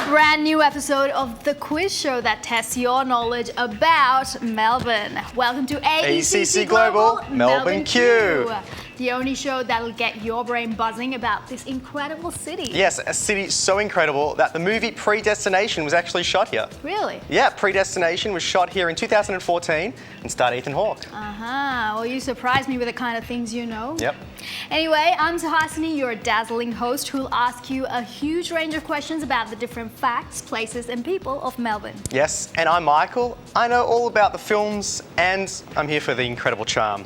brand new episode of the quiz show that tests your knowledge about Melbourne. Welcome to AECC Global Melbourne Q. The only show that'll get your brain buzzing about this incredible city. Yes, a city so incredible that the movie Predestination was actually shot here. Really? Yeah, Predestination was shot here in 2014 and starred Ethan Hawke. Well, you surprised me with the kind of things you know. Yep. Anyway, I'm Suhasini, your dazzling host who'll ask you a huge range of questions about the different facts, places and people of Melbourne. Yes, and I'm Michael. I know all about the films and I'm here for the incredible charm.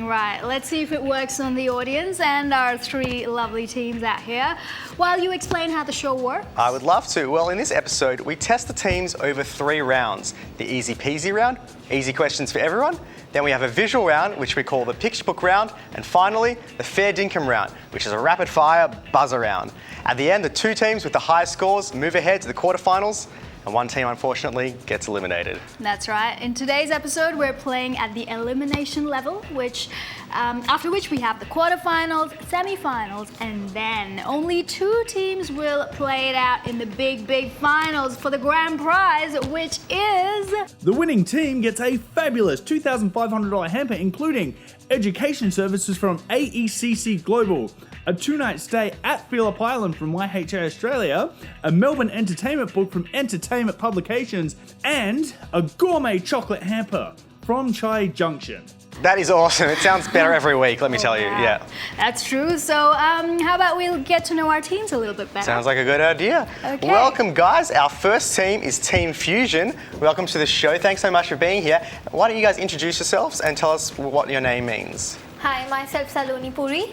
Right, let's see if it works on the audience and our three lovely teams out here. While you explain how the show works. I would love to. Well, in this episode, we test the teams over 3 rounds. The easy peasy round, easy questions for everyone. Then we have a visual round, which we call the Picturebook Round. And finally, the fair Dinkum Round, which is a rapid fire buzzer round. At the end, the 2 teams with the highest scores move ahead to the quarterfinals. And 1 team, unfortunately, gets eliminated. That's right. In today's episode, we're playing at the elimination level, after which we have the quarterfinals, semi-finals, and then only 2 teams will play it out in the big finals for the grand prize, which is... The winning team gets a fabulous $2,500 hamper, including education services from AECC Global, a 2-night stay at Phillip Island from YHA Australia, a Melbourne entertainment book from Entertainment Publications, and a gourmet chocolate hamper from Junction. That is awesome. It sounds better every week, let me tell you. Yeah. That's true. So how about we'll get to know our teams a little bit better? Sounds like a good idea. Okay. Welcome, guys. Our first team is Team Fusion. Welcome to the show. Thanks so much for being here. Why don't you guys introduce yourselves and tell us what your name means? Hi, myself Saloni Puri.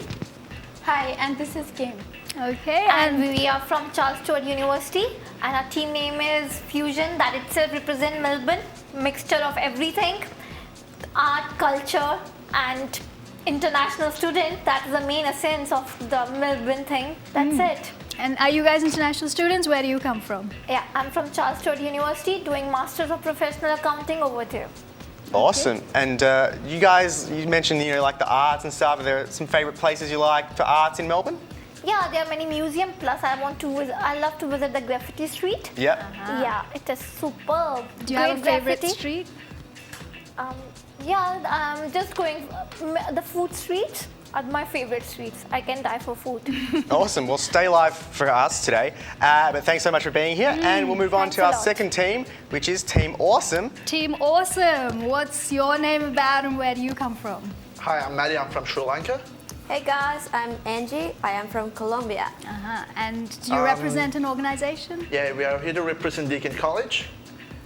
Hi, and this is Kim. Okay. And we are from Charles Sturt University, and our team name is Fusion. That itself represents Melbourne, mixture of everything, art, culture, and international student. That is the main essence of the Melbourne thing. That's it. And are you guys international students? Where do you come from? Yeah, I'm from Charles Sturt University, doing Masters of Professional Accounting over there. Awesome. And you guys, you mentioned, like the arts and stuff. Are there some favourite places you like for arts in Melbourne? Yeah, there are many museums. Plus, I love to visit the Graffiti Street. Yep. Yeah, it is superb. Do you have a favourite street? Yeah, just going the food streets are my favorite streets. I can die for food. Awesome. Well, stay live for us today. But thanks so much for being here. And we'll move on to our second team, which is Team Awesome. Team Awesome. What's your name about and where do you come from? Hi, I'm Maddy. I'm from Sri Lanka. Hey guys, I'm Angie. I am from Colombia. And do you represent an organisation? Yeah, we are here to represent Deakin College.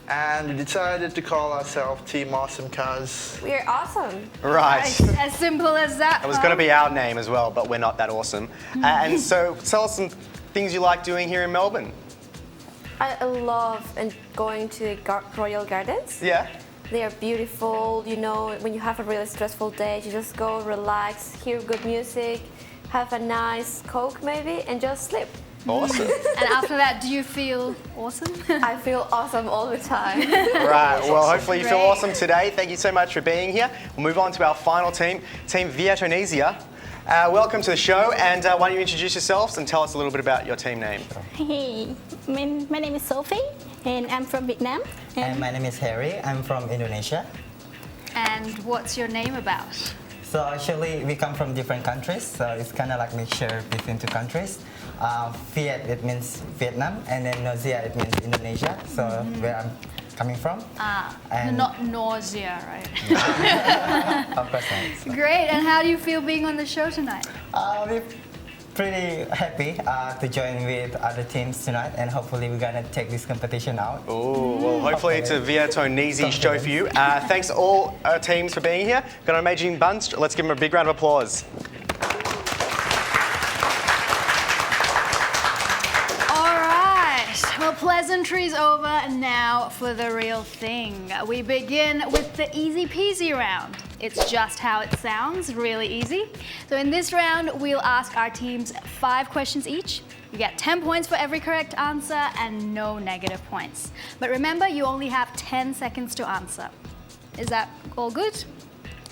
And we decided to call ourselves Team Awesome because... We're awesome. Right. As simple as that. It was going to be our name as well, but we're not that awesome. And so tell us some things you like doing here in Melbourne. I love going to Royal Gardens. Yeah. They are beautiful, when you have a really stressful day, you just go relax, hear good music, have a nice Coke maybe, and just sleep. Awesome. And after that, do you feel awesome? I feel awesome all the time. Right, well, hopefully you feel Great. awesome today. Thank you so much for being here. We'll move on to our final team, Team Vietonezia. Welcome to the show, and why don't you introduce yourselves and tell us a little bit about your team name. Hey, my name is Sophie, and I'm from Vietnam. And my name is Harry. I'm from Indonesia. And what's your name about? So actually, we come from different countries, so it's kind of like mixture between 2 countries. Viet, it means Vietnam, and then Nezia, it means Indonesia, so where I'm coming from. And not nausea, right? Of course not. Great, and how do you feel being on the show tonight? We're pretty happy to join with other teams tonight, and hopefully we're gonna take this competition out. Oh, well, hopefully it's a Vietonezia show for you. Thanks to all our teams for being here. Got an amazing bunch. Let's give them a big round of applause. Well, pleasantries over, and now for the real thing. We begin with the easy peasy round. It's just how it sounds, really easy. So in this round, we'll ask our teams 5 questions each. You get 10 points for every correct answer and no negative points. But remember, you only have 10 seconds to answer. Is that all good?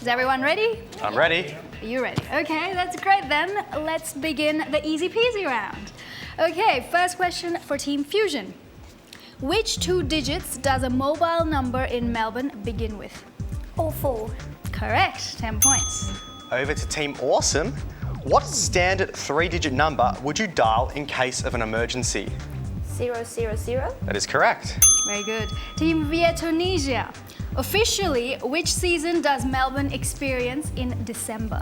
Is everyone ready? I'm ready. Are you ready? Okay, that's great then. Let's begin the easy peasy round. Okay, first question for Team Fusion. Which 2 digits does a mobile number in Melbourne begin with? 04. Correct, 10 points. Over to Team Awesome. What standard 3-digit number would you dial in case of an emergency? 000. That is correct. Very good. Team Vietonezia. Officially, which season does Melbourne experience in December?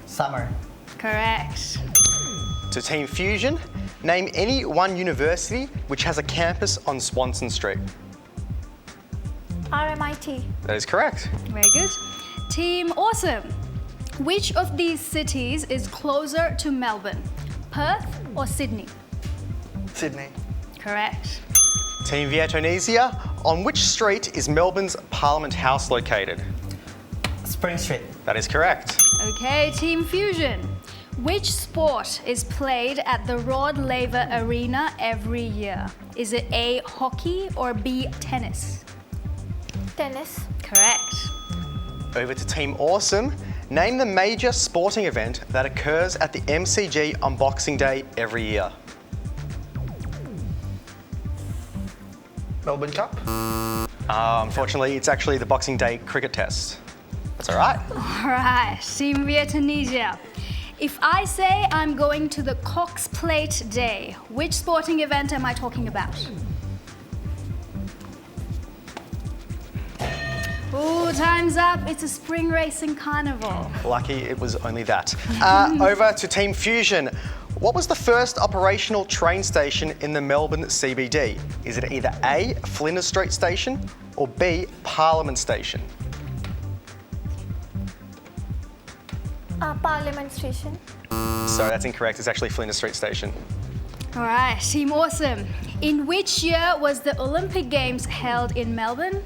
Summer. Correct. To Team Fusion, name any one university which has a campus on Swanson Street. RMIT. That is correct. Very good. Team Awesome. Which of these cities is closer to Melbourne? Perth or Sydney? Sydney. Correct. Team Vietonezia, on which street is Melbourne's Parliament House located? Spring Street. That is correct. Okay, Team Fusion. Which sport is played at the Rod Laver Arena every year? Is it A, hockey or B, tennis? Tennis. Correct. Over to Team Awesome. Name the major sporting event that occurs at the MCG on Boxing Day every year. Melbourne Cup. Unfortunately, it's actually the Boxing Day cricket test. That's all right. All right, Team Vietonezia. If I say I'm going to the Cox Plate Day, which sporting event am I talking about? Ooh, time's up. It's a spring racing carnival. Lucky it was only that. Over to Team Fusion. What was the first operational train station in the Melbourne CBD? Is it either A, Flinders Street Station, or B, Parliament Station? Parliament Station. So that's incorrect. It's actually Flinders Street Station. All right, Team Awesome. In which year was the Olympic Games held in Melbourne?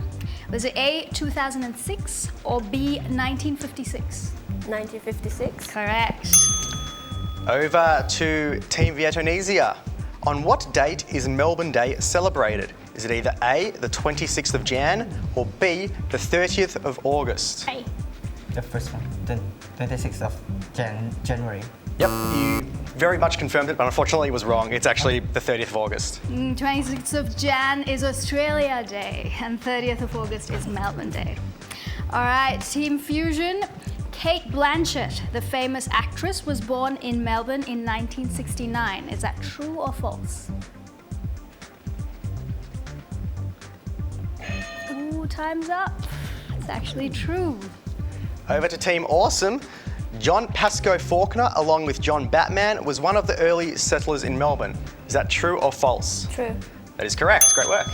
Was it A, 2006 or B, 1956? 1956. Correct. Over to Team Vietonezia. On what date is Melbourne Day celebrated? Is it either A, the 26th of Jan, or B, the 30th of August? A. The first one. The 26th of January. Yep, you very much confirmed it, but unfortunately it was wrong. It's actually the 30th of August. 26th of Jan is Australia Day and 30th of August is Melbourne Day. All right, Team Fusion. Kate Blanchett, the famous actress, was born in Melbourne in 1969. Is that true or false? Ooh, time's up. It's actually true. Over to Team Awesome. John Pascoe Faulkner, along with John Batman, was one of the early settlers in Melbourne. Is that true or false? True. That is correct. Great work.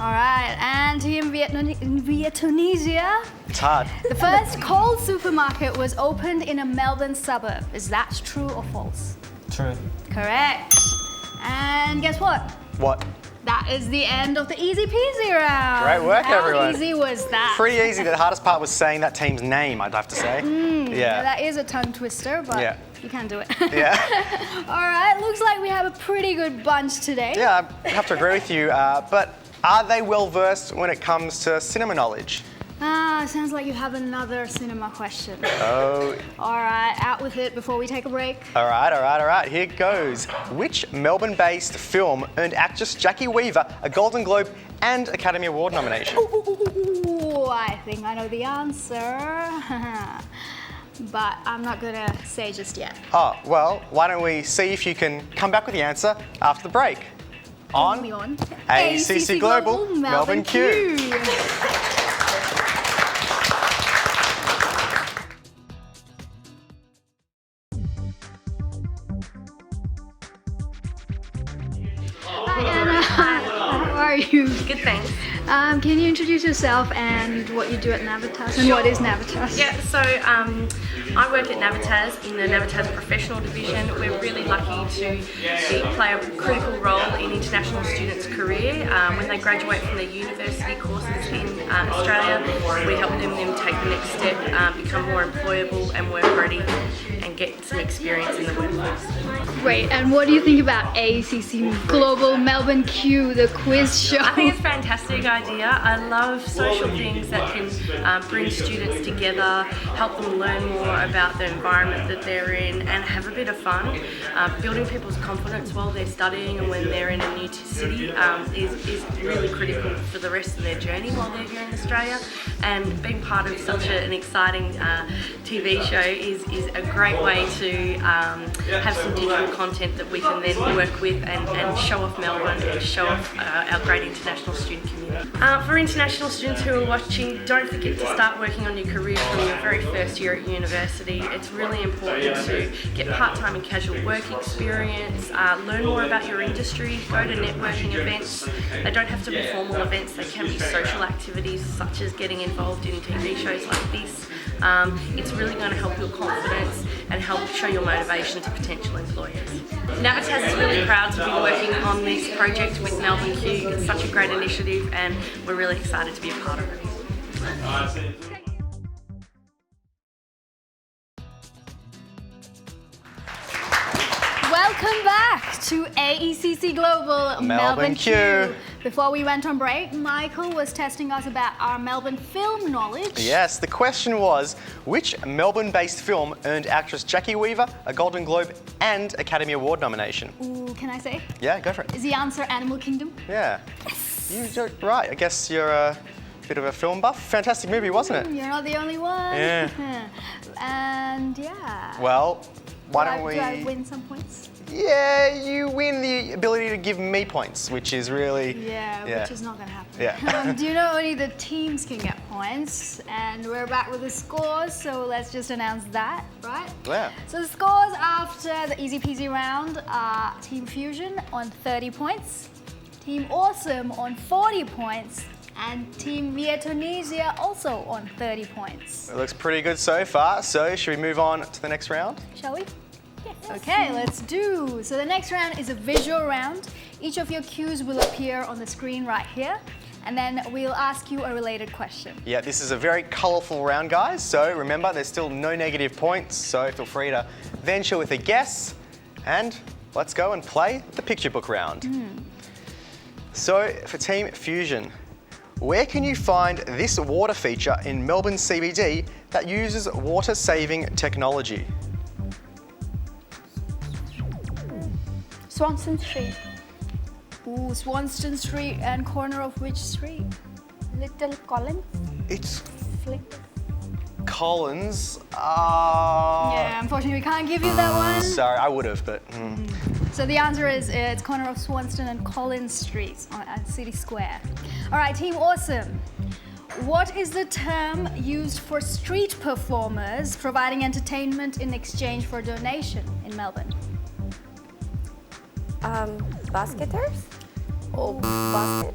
All right, and Team Vietonezia. It's hard. The first Coles supermarket was opened in a Melbourne suburb. Is that true or false? True. Correct. And guess what? What? That is the end of the easy peasy round. Great work, everyone. How easy was that? Pretty easy. The hardest part was saying that team's name, I'd have to say. Yeah, that is a tongue twister, but Yeah. you can do it. Yeah. All right, looks like we have a pretty good bunch today. Yeah, I have to agree with you. But are they well versed when it comes to cinema knowledge? Sounds like you have another cinema question. Oh. All right, out with it before we take a break. All right. Here goes. Which Melbourne-based film earned actress Jackie Weaver a Golden Globe and Academy Award nomination? Ooh, I think I know the answer. But I'm not gonna say just yet. Oh, well, why don't we see if you can come back with the answer after the break. Only On on AECC Global Melbourne Q. Hi Anna, how are you? Good, thanks. Can you introduce yourself and what you do at Navitas and what is Navitas? Yeah, so I work at Navitas in the Navitas Professional Division. We're really lucky to play a critical role in international students' career. When they graduate from their university courses in Australia, we help them take the next step, become more employable and work ready and get some experience in the workforce. Great. And what do you think about AECC Global Melbourne Q, the quiz show? I think it's a fantastic idea. I love social things that can bring students together, help them learn more about the environment that they're in and have a bit of fun. Building people's confidence while they're studying and when they're in a new city is really critical for the rest of their journey while they're here in Australia. And being part of such an exciting TV show is a great way to have some digital content that we can then work with and show off Melbourne and show off our great international student community. For international students who are watching, don't forget to start working on your career from your very first year at university. It's really important to get part-time and casual work experience, learn more about your industry, go to networking events. They don't have to be formal events, they can be social activities such as getting involved in TV shows like this. It's really going to help your confidence and help show your motivation to potential employers. Navitas is really proud to be working on this project with Melbourne Q. It's such a great initiative and we're really excited to be a part of it. Welcome back to AECC Global Melbourne Q. Before we went on break, Michael was testing us about our Melbourne film knowledge. Yes, the question was, which Melbourne-based film earned actress Jackie Weaver a Golden Globe and Academy Award nomination? Ooh, can I say? Yeah, go for it. Is the answer Animal Kingdom? Yeah. You're right. I guess you're a bit of a film buff. Fantastic movie, wasn't it? You're not the only one. Yeah. And yeah. Well, why don't we... Do I win some points? Yeah, you win the ability to give me points, which is really... Yeah, which is not going to happen. Yeah. Do you know only the teams can get points? And we're back with the scores, so let's just announce that, right? Yeah. So the scores after the easy peasy round are Team Fusion on 30 points, Team Awesome on 40 points, and Team Vietonezia also on 30 points. It looks pretty good so far, so should we move on to the next round? Shall we? Okay, let's do. So the next round is a visual round. Each of your cues will appear on the screen right here, and then we'll ask you a related question. Yeah, this is a very colourful round, guys. So remember, there's still no negative points, so feel free to venture with a guess. And let's go and play the picture book round. So for Team Fusion, where can you find this water feature in Melbourne CBD that uses water-saving technology? Swanston Street. Ooh, Swanston Street and corner of which street? Little Collins. It's Flick. Collins. Yeah, unfortunately we can't give you that one. Sorry, I would have, but... So the answer is it's corner of Swanston and Collins Streets at City Square. All right, Team Awesome. What is the term used for street performers providing entertainment in exchange for donation in Melbourne? Basketers? Or basket?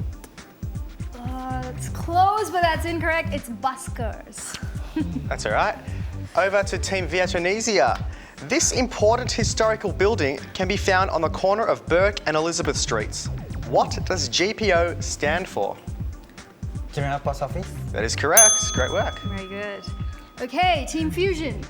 That's close, but that's incorrect. It's buskers. That's all right. Over to Team Vietonezia. This important historical building can be found on the corner of Burke and Elizabeth Streets. What does GPO stand for? General Post Office. That is correct. Great work. Very good. Okay, Team Fusion.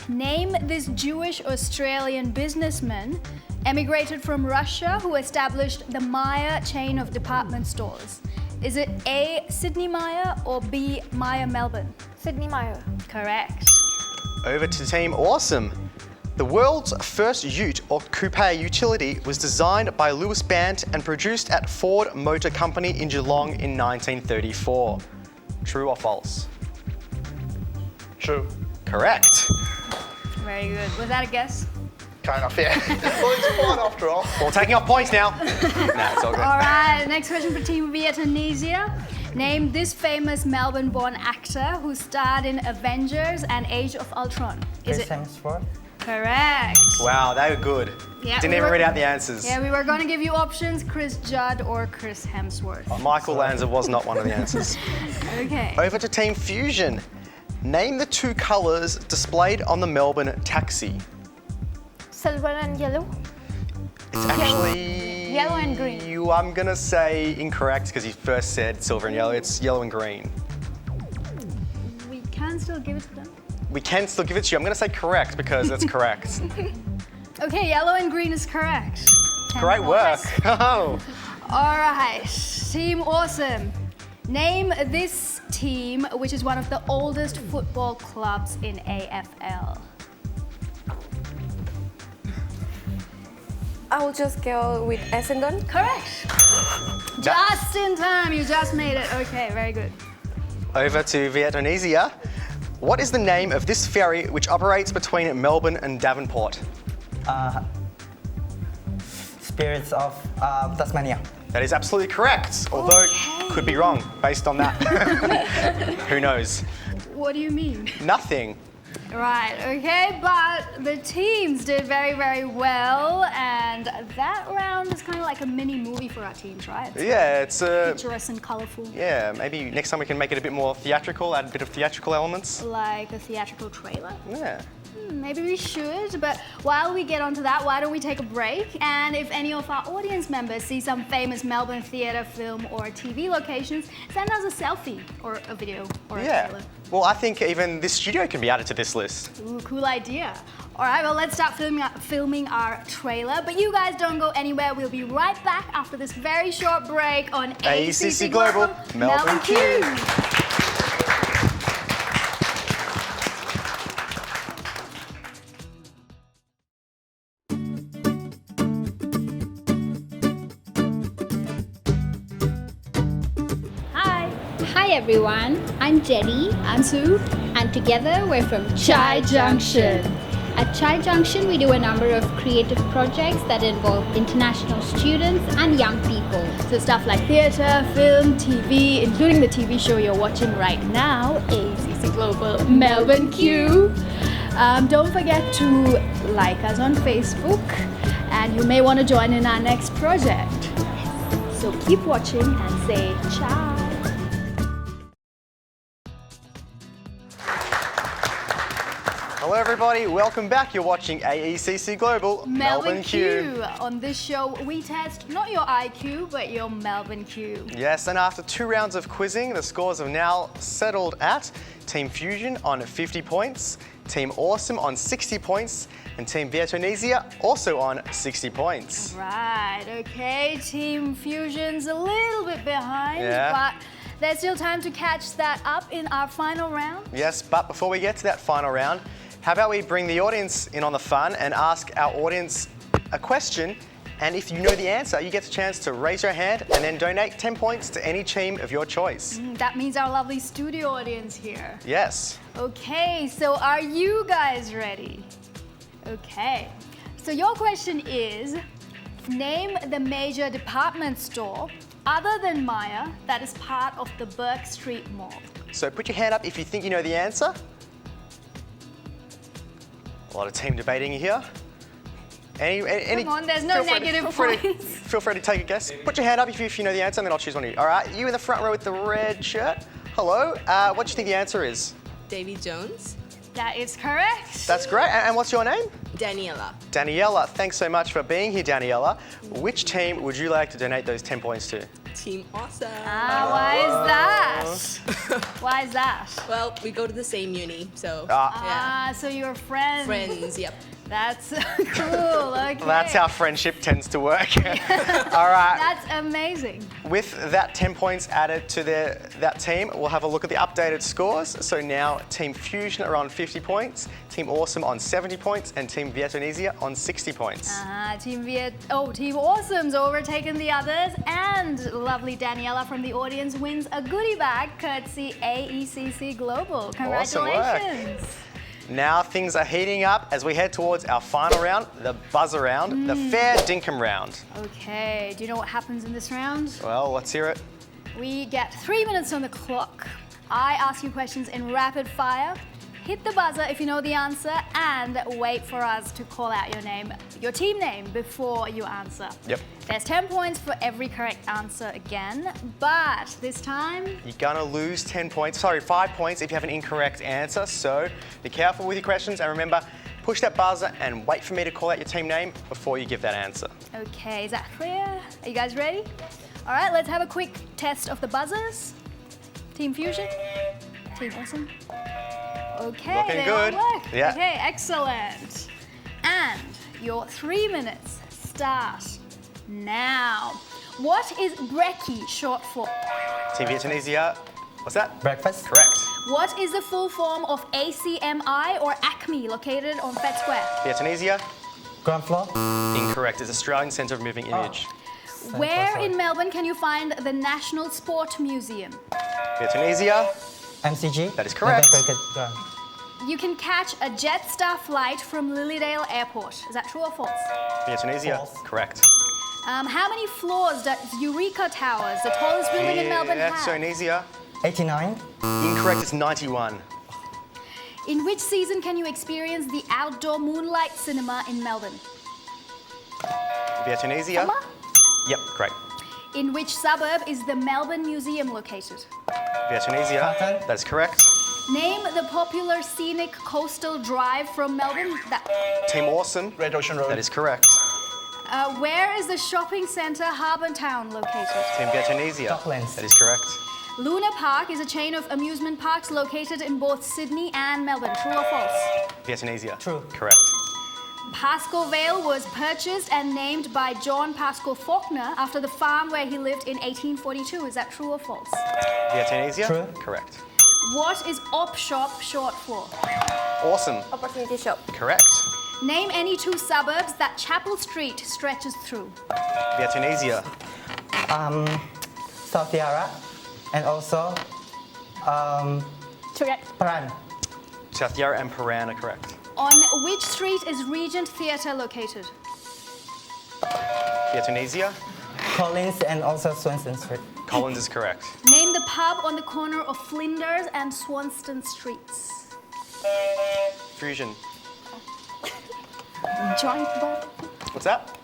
Name this Jewish Australian businessman emigrated from Russia who established the Myer chain of department stores. Is it A, Sydney Myer, or B, Myer Melbourne? Sydney Myer. Correct. Over to Team Awesome. The world's first ute or coupe utility was designed by Louis Bant and produced at Ford Motor Company in Geelong in 1934. True or false? True. Correct. Very good. Was that a guess? Kind of, yeah. Well, it's fun after all. Well, taking off points now. Nah, it's all good. All right, next question for Team Vietonezia. Name this famous Melbourne-born actor who starred in Avengers and Age of Ultron. Is Chris it Hemsworth. correct? Wow, they were good. Yeah, Didn't even read out the answers. Yeah, we were going to give you options, Chris Judd or Chris Hemsworth. Michael Lanzer was not one of the answers. Okay. Over to Team Fusion. Name the two colours displayed on the Melbourne taxi. Silver and yellow. It's actually... Yellow and green. I'm going to say incorrect because he first said silver and yellow. It's yellow and green. We can still give it to them. we can still give it to you. I'm going to say correct because it's correct. Okay, yellow and green is correct. 10 Great work. points. Oh. All right, Team Awesome. Name this team, which is one of the oldest football clubs in AFL. I will just go with Essendon. Correct. Just in time, you just made it. Okay, very good. Over to Vietonezia. What is the name of this ferry which operates between Melbourne and Davenport? Spirits of Tasmania. That is absolutely correct, although could be wrong based on that. Who knows? What do you mean? Nothing. Right, okay, but the teams did very, very well, and that round is kind of like a mini movie for our teams, right? Yeah, it's Picturesque and colourful. yeah, maybe next time we can make it a bit more theatrical, add a bit of theatrical elements. Like a theatrical trailer. Yeah. Maybe we should, but while we get onto that, why don't we take a break? And if any of our audience members see some famous Melbourne theatre, film, or TV locations, send us a selfie or a video or a trailer. Well, I think even this studio can be added to this list. Ooh, cool idea. All right, well, let's start filming our trailer, but you guys don't go anywhere. We'll be right back after this very short break on AECC Global Melbourne Q. Hi everyone, I'm Jenny. I'm Sue. And together we're from Chai Junction. At Chai Junction we do a number of creative projects that involve international students and young people. So stuff like theatre, film, TV, including the TV show you're watching right now, AECC Global Melbourne Q. Don't forget to like us on Facebook, and you may want to join in our next project. So keep watching and say ciao. Hello everybody, welcome back. You're watching AECC Global Melbourne Q. On this show, we test not your IQ, but your Melbourne Q. Yes, and after 2 rounds of quizzing, the scores have now settled at Team Fusion on 50 points, Team Awesome on 60 points, and Team Vietonezia also on 60 points. Right, okay, Team Fusion's a little bit behind, Yeah. but there's still time to catch that up in our final round. Yes, but before we get to that final round, how about we bring the audience in on the fun and ask our audience a question, and if you know the answer, you get a chance to raise your hand and then donate 10 points to any team of your choice. That means our lovely studio audience here. Yes. Okay, so are you guys ready? Okay, so your question is, name the major department store other than Maya that is part of the Burke Street Mall. So put your hand up if you think you know the answer. A lot of team debating here. Any, Come on, there's no negative points. Feel free to take a guess. Put your hand up if you know the answer, and then I'll choose one of you. All right, you in the front row with the red shirt. Hello, what do you think the answer is? Davy Jones. That is correct. That's great. And what's your name? Daniela. Daniela, thanks so much for being here, Daniela. Which team would you like to donate those 10 points to? Team Awesome. Why is that? Why is that? Well, we go to the same uni, so So you're friends. friends, yep. That's cool, okay. That's how friendship tends to work. All right. That's amazing. With that 10 points added to that team, we'll have a look at the updated scores. So now Team Fusion are on 50 points, Team Awesome on 70 points, and Team Vietonezia on 60 points. Team Awesome's overtaken the others, and lovely Daniela from the audience wins a goodie bag courtesy AECC Global. Congratulations. Now things are heating up as we head towards our final round, the buzzer round, the fair Dinkum Round. Okay, do you know what happens in this round? Well, let's hear it. We get 3 minutes on the clock. I ask you questions in rapid fire. Hit the buzzer if you know the answer, and wait for us to call out your name, your team name, before you answer. Yep. There's 10 points for every correct answer again, but this time... You're gonna lose 5 points if you have an incorrect answer, so be careful with your questions, and remember, push that buzzer and wait for me to call out your team name before you give that answer. Okay, is that clear? Are you guys ready? All right, let's have a quick test of the buzzers. Team Fusion, Team Awesome. Okay, Looking they good. all work. Yeah. Okay, excellent. And your 3 minutes start now. What is brekkie short for? Team Vietonezia, what's that? Breakfast. Correct. What is the full form of ACMI or ACME located on Fed Square? Vietonezia, Ground floor. incorrect. It's Australian Centre of Moving Image. Where in Melbourne can you find the National Sport Museum? Vietonezia, MCG. That is correct. Melbourne Cricket Ground. You can catch a Jetstar flight from Lilydale Airport. Is that true or false? Vietonezia, False. correct. How many floors does Eureka Towers, the tallest building in Melbourne, have? Vietonezia, 89. incorrect. It's 91. In which season can you experience the outdoor moonlight cinema in Melbourne? Vietonezia. Summer? Yep, great. In which suburb is the Melbourne Museum located? Vietonezia, Carlton. that's correct. Name the popular scenic coastal drive from Melbourne. Team Awesome, Great Ocean Road. that is correct. Where is the shopping centre Harbour Town located? Team Vietonezia, Docklands. that is correct. Luna Park is a chain of amusement parks located in both Sydney and Melbourne. True or false? Vietonezia, True. correct. Pascoe Vale was purchased and named by John Pascoe Faulkner after the farm where he lived in 1842. Is that true or false? Vietonezia, True. correct. What is op shop short for? Awesome, Opportunity shop. correct. Name any two suburbs that Chapel Street stretches through. Vietonezia, South Yarra. And also Correct. Paran. South Yarra and Paran are correct. On which street is Regent Theatre located? Vietonezia, Collins and also Swanston Street. Collins is correct. Name the pub on the corner of Flinders and Swanston Streets. Fusion, Joint bar. what's that?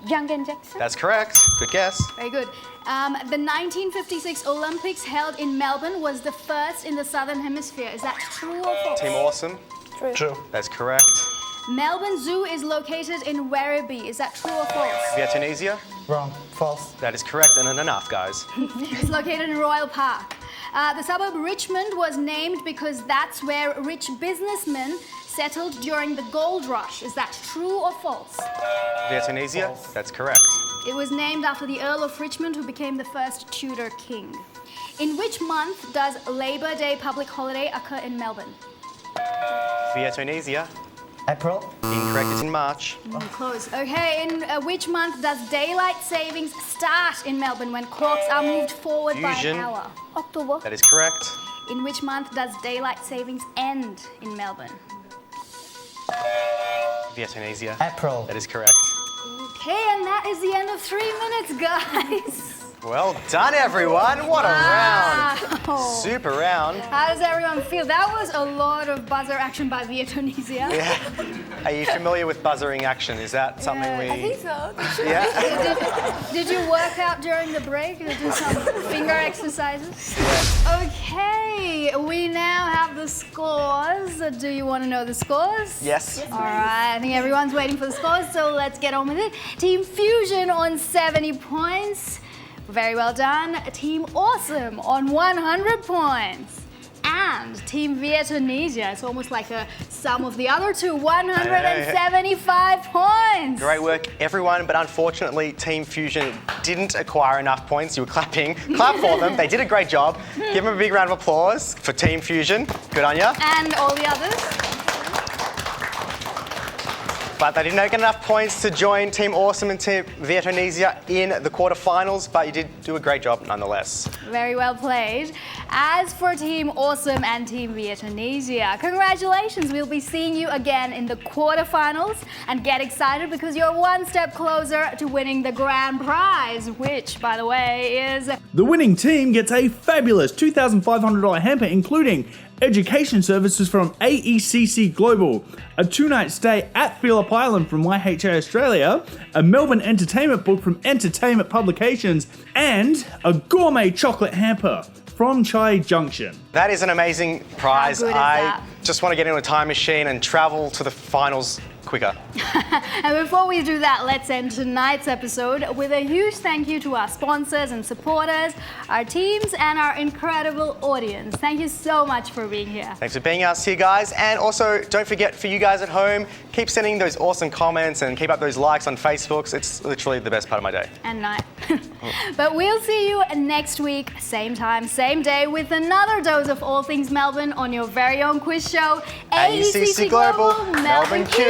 Young and Jackson. That's correct. Good guess. Very good. The 1956 Olympics held in Melbourne was the first in the Southern Hemisphere. Is that true or false? Team Awesome, True. that's correct. Melbourne Zoo is located in Werribee. Is that true or false? Vietonezia, Wrong. False. that is correct. And enough, guys. It's located in Royal Park. The suburb Richmond was named because that's where rich businessmen settled during the gold rush. Is that true or false? Vietonezia, False. that's correct. It was named after the Earl of Richmond, who became the first Tudor king. In which month does Labor Day public holiday occur in Melbourne? Vietonezia, April. incorrect. It's in March. Close. Okay, in which month does daylight savings start in Melbourne when clocks are moved forward by Fusion. an hour? October. That is correct. In which month does daylight savings end in Melbourne? Vietonezia, April. that is correct. Okay, and that is the end of 3 minutes, guys. Well done, everyone. What a round. Wow. Super round. How does everyone feel? That was a lot of buzzer action by Vietonezia. Yeah. Are you familiar with buzzering action? Is that something we... I think so. Yeah. Did you work out during the break? Did you do some finger exercises? Okay, we now have the scores. Do you want to know the scores? Yes. All right, I think everyone's waiting for the scores, so let's get on with it. Team Fusion on 70 points. Very well done. Team Awesome on 100 points. And Team Vietonezia, it's almost like a sum of the other two, 175 points. Great work, everyone. But unfortunately, Team Fusion didn't acquire enough points. You were clapping. Clap for them. They did a great job. Give them a big round of applause for Team Fusion. Good on ya. And all the others. But they didn't get enough points to join Team Awesome and Team Vietonezia in the quarterfinals, but you did do a great job nonetheless. Very well played. As for Team Awesome and Team Vietonezia, congratulations. We'll be seeing you again in the quarterfinals, and get excited because you're one step closer to winning the grand prize, which, by the way, is... The winning team gets a fabulous $2,500 hamper, including education services from AECC Global, a 2-night stay at Phillip Island from YHA Australia, a Melbourne entertainment book from Entertainment Publications, and a gourmet chocolate hamper from Chai Junction. That is an amazing prize. How good is I that? just want to get into a time machine and travel to the finals quicker. And before we do that, let's end tonight's episode with a huge thank you to our sponsors and supporters, our teams, and our incredible audience. Thank you so much for being here. Thanks for being us here, guys. And also, don't forget, for you guys at home, keep sending those awesome comments and keep up those likes on Facebook. It's literally the best part of my day. And night. But we'll see you next week, same time, same day, with another dose of all things Melbourne on your very own quiz show, AECC Global Melbourne Q. It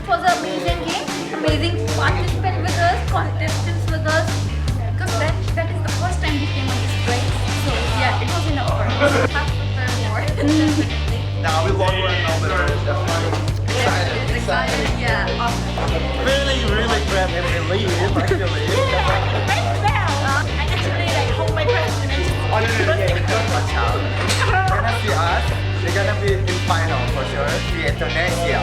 was an amazing game, amazing participants with us, contestants with us. Because that is the first time we came on this place. So yeah, it was enough for us. We have to prepare more, definitely. Now we want to know better. Excited. Yeah, awesome. Really glad and relieved, actually. I actually hold my breath and You're gonna see us. You're gonna be in final for sure. Vietonezia.